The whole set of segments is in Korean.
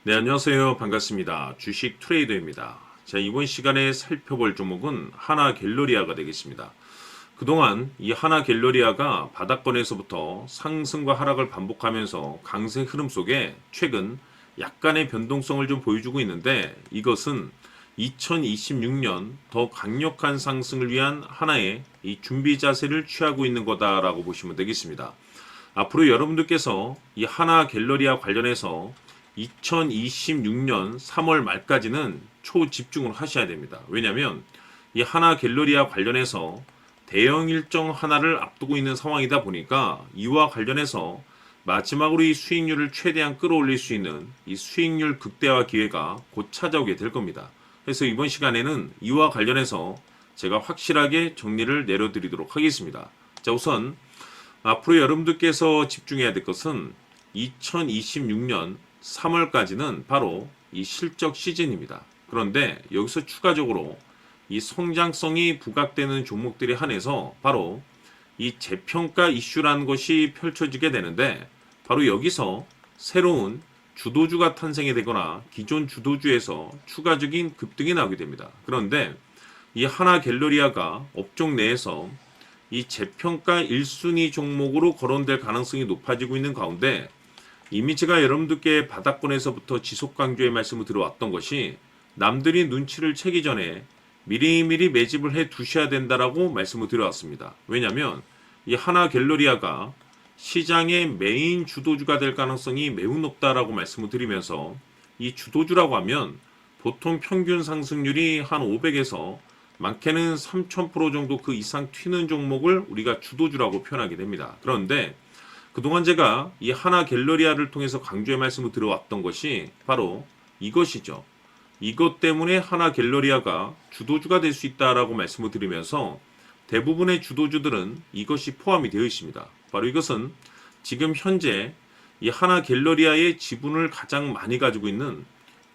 네, 안녕하세요. 반갑습니다. 주식 트레이더입니다. 자, 이번 시간에 살펴볼 종목은 하나갤러리아가 되겠습니다. 그동안 이 하나갤러리아가 바닥권에서부터 상승과 하락을 반복하면서 강세 흐름 속에 최근 약간의 변동성을 좀 보여주고 있는데, 이것은 2026년 더 강력한 상승을 위한 하나의 이 준비 자세를 취하고 있는 거다라고 보시면 되겠습니다. 앞으로 여러분들께서 이 하나갤러리아 관련해서 2026년 3월 말까지는 초집중을 하셔야 됩니다. 왜냐하면 이 하나갤러리아 관련해서 대형 일정 하나를 앞두고 있는 상황이다 보니까 이와 관련해서 마지막으로 이 수익률을 최대한 끌어올릴 수 있는 이 수익률 극대화 기회가 곧 찾아오게 될 겁니다. 그래서 이번 시간에는 이와 관련해서 제가 확실하게 정리를 내려드리도록 하겠습니다. 자, 우선 앞으로 여러분들께서 집중해야 될 것은 2026년 3월까지는 바로 이 실적 시즌입니다. 그런데 여기서 추가적으로 이 성장성이 부각되는 종목들에 한해서 바로 이 재평가 이슈라는 것이 펼쳐지게 되는데, 바로 여기서 새로운 주도주가 탄생이 되거나 기존 주도주에서 추가적인 급등이 나오게 됩니다. 그런데 이 하나갤러리아가 업종 내에서 이 재평가 1순위 종목으로 거론될 가능성이 높아지고 있는 가운데, 이미 제가 여러분들께 바닥권에서부터 지속 강조의 말씀을 들어왔던 것이 남들이 눈치를 채기 전에 미리미리 매집을 해 두셔야 된다라고 말씀을 드려왔습니다. 왜냐하면 이 하나갤러리아가 시장의 메인 주도주가 될 가능성이 매우 높다라고 말씀을 드리면서, 이 주도주라고 하면 보통 평균 상승률이 한 500에서 많게는 3000% 정도 그 이상 튀는 종목을 우리가 주도주라고 표현하게 됩니다. 그런데 그동안 제가 이 하나갤러리아를 통해서 강조의 말씀을 들어왔던 것이 바로 이것이죠. 이것 때문에 하나갤러리아가 주도주가 될 수 있다라고 말씀을 드리면서 대부분의 주도주들은 이것이 포함이 되어 있습니다. 바로 이것은 지금 현재 이 하나갤러리아의 지분을 가장 많이 가지고 있는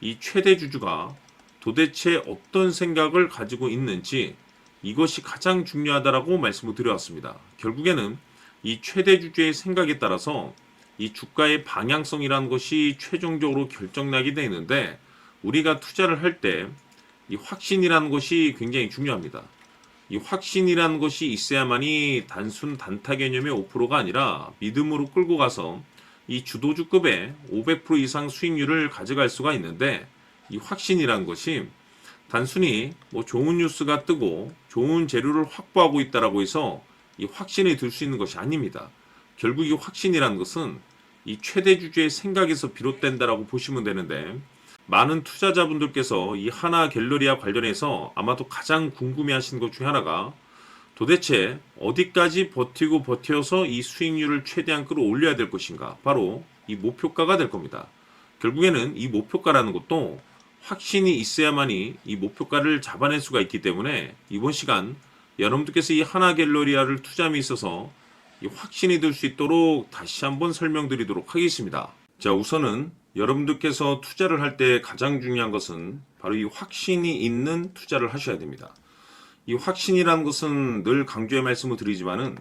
이 최대 주주가 도대체 어떤 생각을 가지고 있는지, 이것이 가장 중요하다라고 말씀을 드려왔습니다. 결국에는 이 최대 주주의 생각에 따라서 이 주가의 방향성이라는 것이 최종적으로 결정나게 되는데, 우리가 투자를 할 때 이 확신이라는 것이 굉장히 중요합니다. 이 확신이라는 것이 있어야만이 단순 단타 개념의 5%가 아니라 믿음으로 끌고 가서 이 주도주급의 500% 이상 수익률을 가져갈 수가 있는데, 이 확신이라는 것이 단순히 뭐 좋은 뉴스가 뜨고 좋은 재료를 확보하고 있다라고 해서 이 확신이 들 수 있는 것이 아닙니다. 결국 이 확신이라는 것은 이 최대 주주의 생각에서 비롯된다라고 보시면 되는데, 많은 투자자분들께서 이 하나갤러리아 관련해서 아마도 가장 궁금해하시는 것 중에 하나가 도대체 어디까지 버티고 버텨서 이 수익률을 최대한 끌어올려야 될 것인가, 바로 이 목표가가 될 겁니다. 결국에는 이 목표가라는 것도 확신이 있어야만이 이 목표가를 잡아낼 수가 있기 때문에, 이번 시간 여러분들께서 이 하나갤러리아를 투자함에 있어서 이 확신이 들 수 있도록 다시 한번 설명드리도록 하겠습니다. 자, 우선은 여러분들께서 투자를 할 때 가장 중요한 것은 바로 이 확신이 있는 투자를 하셔야 됩니다. 이 확신이라는 것은 늘 강조의 말씀을 드리지만은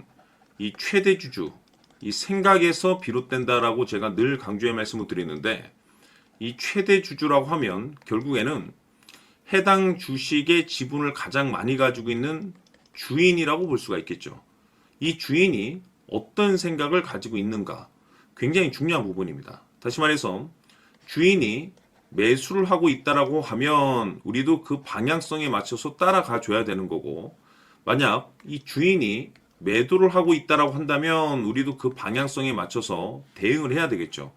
이 최대 주주, 이 생각에서 비롯된다라고 제가 늘 강조의 말씀을 드리는데, 이 최대 주주라고 하면 결국에는 해당 주식의 지분을 가장 많이 가지고 있는 주인이라고 볼 수가 있겠죠. 이 주인이 어떤 생각을 가지고 있는가, 굉장히 중요한 부분입니다. 다시 말해서 주인이 매수를 하고 있다라고 하면 우리도 그 방향성에 맞춰서 따라가 줘야 되는 거고, 만약 이 주인이 매도를 하고 있다라고 한다면 우리도 그 방향성에 맞춰서 대응을 해야 되겠죠.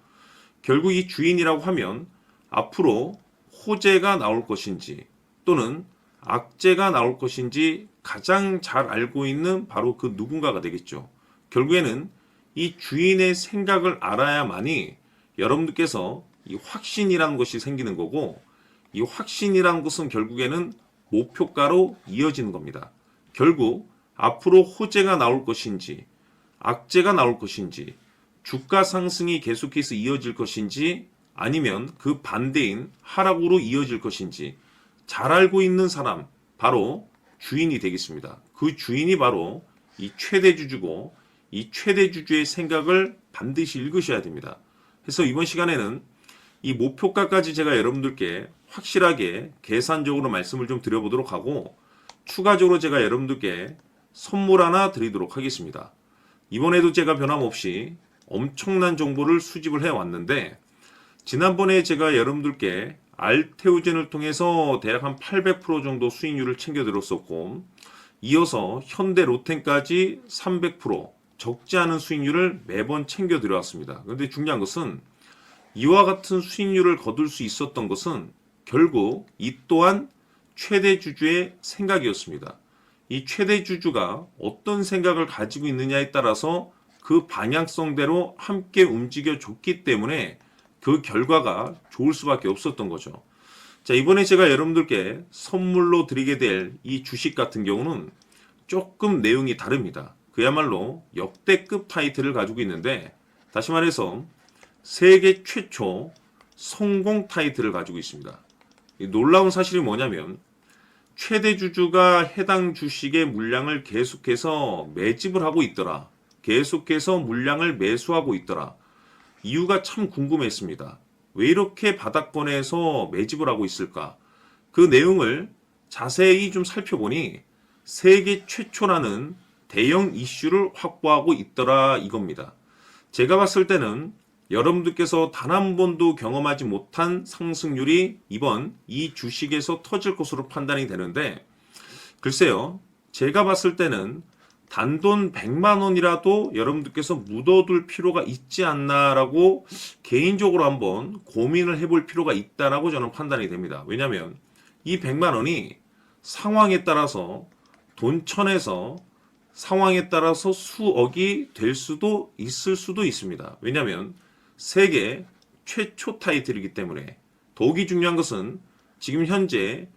결국 이 주인이라고 하면 앞으로 호재가 나올 것인지 또는 악재가 나올 것인지 가장 잘 알고 있는 바로 그 누군가가 되겠죠. 결국에는 이 주인의 생각을 알아야만이 여러분들께서 이 확신이라는 것이 생기는 거고, 이 확신이라는 것은 결국에는 목표가로 이어지는 겁니다. 결국 앞으로 호재가 나올 것인지 악재가 나올 것인지, 주가 상승이 계속해서 이어질 것인지 아니면 그 반대인 하락으로 이어질 것인지 잘 알고 있는 사람, 바로 주인이 되겠습니다. 그 주인이 바로 이 최대 주주고, 이 최대 주주의 생각을 반드시 읽으셔야 됩니다. 그래서 이번 시간에는 이 목표가까지 제가 여러분들께 확실하게 계산적으로 말씀을 좀 드려보도록 하고 추가적으로 제가 여러분들께 선물 하나 드리도록 하겠습니다. 이번에도 제가 변함없이 엄청난 정보를 수집을 해왔는데 지난번에 제가 여러분들께 알테오젠을 통해서 대략 한 800% 정도 수익률을 챙겨드렸었고 이어서 현대 로템까지 300% 적지 않은 수익률을 매번 챙겨드려왔습니다. 그런데 중요한 것은 이와 같은 수익률을 거둘 수 있었던 것은 결국 이 또한 최대 주주의 생각이었습니다. 이 최대 주주가 어떤 생각을 가지고 있느냐에 따라서 그 방향성대로 함께 움직여 줬기 때문에 그 결과가 좋을 수밖에 없었던 거죠. 자, 이번에 제가 여러분들께 선물로 드리게 될 이 주식 같은 경우는 조금 내용이 다릅니다. 그야말로 역대급 타이틀을 가지고 있는데 다시 말해서 세계 최초 성공 타이틀을 가지고 있습니다. 이 놀라운 사실이 뭐냐면 최대 주주가 해당 주식의 물량을 계속해서 매집을 하고 있더라. 계속해서 물량을 매수하고 있더라. 이유가 참 궁금했습니다. 왜 이렇게 바닥권에서 매집을 하고 있을까? 그 내용을 자세히 좀 살펴보니 세계 최초라는 대형 이슈를 확보하고 있더라 이겁니다. 제가 봤을 때는 여러분들께서 단 한 번도 경험하지 못한 상승률이 이번 이 주식에서 터질 것으로 판단이 되는데 글쎄요. 제가 봤을 때는 단돈 100만 원이라도 여러분들께서 묻어둘 필요가 있지 않나라고 개인적으로 한번 고민을 해볼 필요가 있다라고 저는 판단이 됩니다. 왜냐하면 이 100만 원이 상황에 따라서 돈천에서 상황에 따라서 수억이 될 수도 있을 수도 있습니다. 왜냐하면 세계 최초 타이틀이기 때문에 더욱이 중요한 것은 지금 현재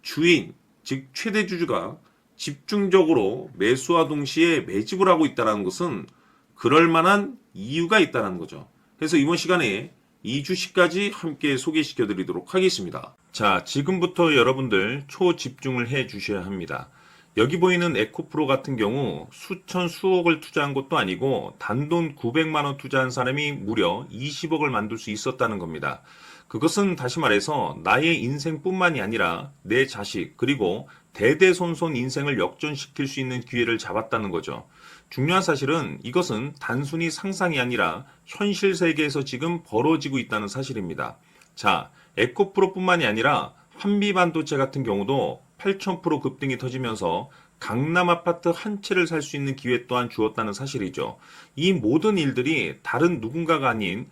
주인, 즉 최대 주주가 집중적으로 매수와 동시에 매집을 하고 있다는 것은 그럴 만한 이유가 있다는 거죠. 그래서 이번 시간에 이 주식까지 함께 소개시켜 드리도록 하겠습니다. 자, 지금부터 여러분들 초집중을 해 주셔야 합니다. 여기 보이는 에코프로 같은 경우 수천 수억을 투자한 것도 아니고 단돈 900만 원 투자한 사람이 무려 20억을 만들 수 있었다는 겁니다. 그것은 다시 말해서 나의 인생뿐만이 아니라 내 자식 그리고 대대손손 인생을 역전시킬 수 있는 기회를 잡았다는 거죠. 중요한 사실은 이것은 단순히 상상이 아니라 현실 세계에서 지금 벌어지고 있다는 사실입니다. 자, 에코프로뿐만이 아니라 한미반도체 같은 경우도 8,000% 급등이 터지면서 강남 아파트 한 채를 살 수 있는 기회 또한 주었다는 사실이죠. 이 모든 일들이 다른 누군가가 아닌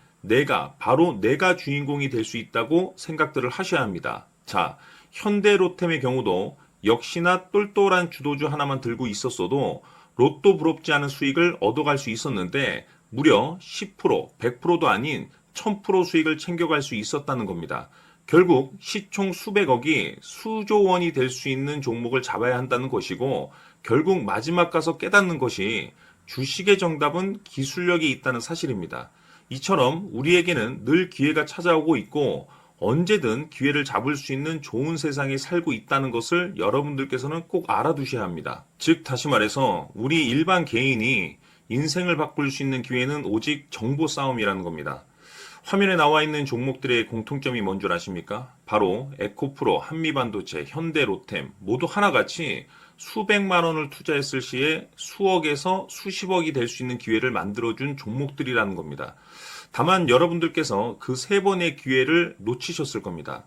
바로 내가 주인공이 될 수 있다고 생각들을 하셔야 합니다. 자, 현대로템의 경우도 역시나 똘똘한 주도주 하나만 들고 있었어도 로또 부럽지 않은 수익을 얻어갈 수 있었는데 무려 10%, 100%도 아닌 1000% 수익을 챙겨갈 수 있었다는 겁니다. 결국 시총 수백억이 수조 원이 될 수 있는 종목을 잡아야 한다는 것이고 결국 마지막 가서 깨닫는 것이 주식의 정답은 기술력이 있다는 사실입니다. 이처럼 우리에게는 늘 기회가 찾아오고 있고 언제든 기회를 잡을 수 있는 좋은 세상에 살고 있다는 것을 여러분들께서는 꼭 알아두셔야 합니다. 즉 다시 말해서 우리 일반 개인이 인생을 바꿀 수 있는 기회는 오직 정보 싸움이라는 겁니다. 화면에 나와 있는 종목들의 공통점이 뭔 줄 아십니까? 바로 에코프로, 한미반도체, 현대로템 모두 하나같이 수백만 원을 투자했을 시에 수억에서 수십억이 될 수 있는 기회를 만들어준 종목들이라는 겁니다. 다만 여러분들께서 그 세 번의 기회를 놓치셨을 겁니다.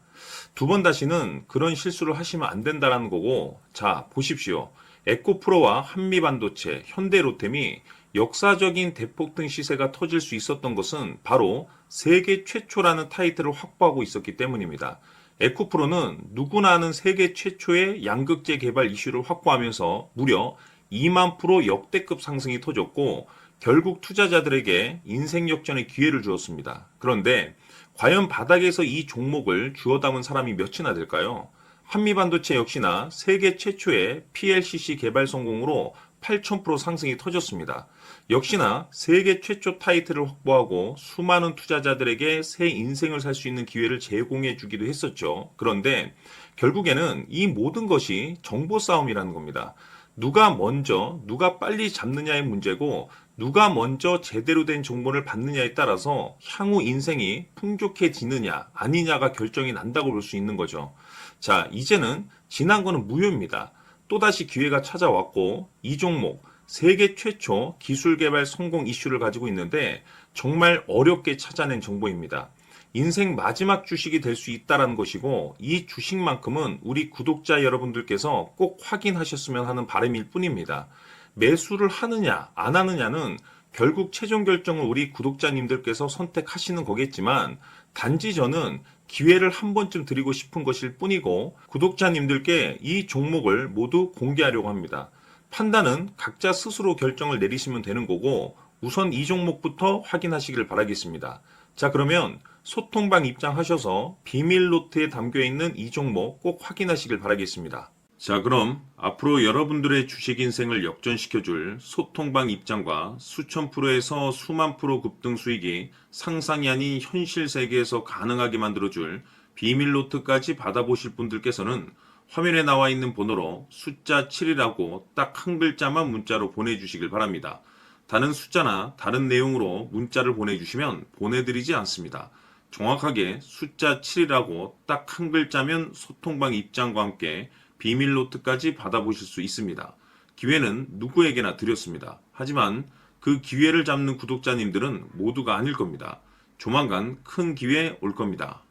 두 번 다시는 그런 실수를 하시면 안 된다는 거고 자 보십시오. 에코프로와 한미반도체, 현대로템이 역사적인 대폭등 시세가 터질 수 있었던 것은 바로 세계 최초라는 타이틀을 확보하고 있었기 때문입니다. 에코프로는 누구나 아는 세계 최초의 양극재 개발 이슈를 확보하면서 무려 2만 프로 역대급 상승이 터졌고 결국 투자자들에게 인생 역전의 기회를 주었습니다. 그런데 과연 바닥에서 이 종목을 주워 담은 사람이 몇이나 될까요? 한미반도체 역시나 세계 최초의 PLCC 개발 성공으로 8,000% 상승이 터졌습니다. 역시나 세계 최초 타이틀을 확보하고 수많은 투자자들에게 새 인생을 살 수 있는 기회를 제공해 주기도 했었죠. 그런데 결국에는 이 모든 것이 정보 싸움이라는 겁니다. 누가 먼저, 누가 빨리 잡느냐의 문제고 누가 먼저 제대로 된 정보를 받느냐에 따라서 향후 인생이 풍족해지느냐 아니냐가 결정이 난다고 볼 수 있는 거죠. 자, 이제는 지난 거는 무효입니다. 또다시 기회가 찾아왔고 이 종목 세계 최초 기술 개발 성공 이슈를 가지고 있는데 정말 어렵게 찾아낸 정보입니다. 인생 마지막 주식이 될 수 있다는 것이고 이 주식만큼은 우리 구독자 여러분들께서 꼭 확인하셨으면 하는 바람일 뿐입니다. 매수를 하느냐 안 하느냐는 결국 최종 결정을 우리 구독자님들께서 선택하시는 거겠지만 단지 저는 기회를 한 번쯤 드리고 싶은 것일 뿐이고 구독자님들께 이 종목을 모두 공개하려고 합니다. 판단은 각자 스스로 결정을 내리시면 되는 거고 우선 이 종목부터 확인하시길 바라겠습니다. 자, 그러면 소통방 입장하셔서 비밀 노트에 담겨 있는 이 종목 꼭 확인하시길 바라겠습니다. 자, 그럼 앞으로 여러분들의 주식 인생을 역전시켜줄 소통방 입장과 수천 프로에서 수만 프로 급등 수익이 상상이 아닌 현실 세계에서 가능하게 만들어줄 비밀 노트까지 받아보실 분들께서는 화면에 나와 있는 번호로 숫자 7이라고 딱 한 글자만 문자로 보내주시길 바랍니다. 다른 숫자나 다른 내용으로 문자를 보내주시면 보내드리지 않습니다. 정확하게 숫자 7이라고 딱 한 글자면 소통방 입장과 함께 비밀 노트까지 받아보실 수 있습니다. 기회는 누구에게나 드렸습니다. 하지만 그 기회를 잡는 구독자님들은 모두가 아닐 겁니다. 조만간 큰 기회 올 겁니다.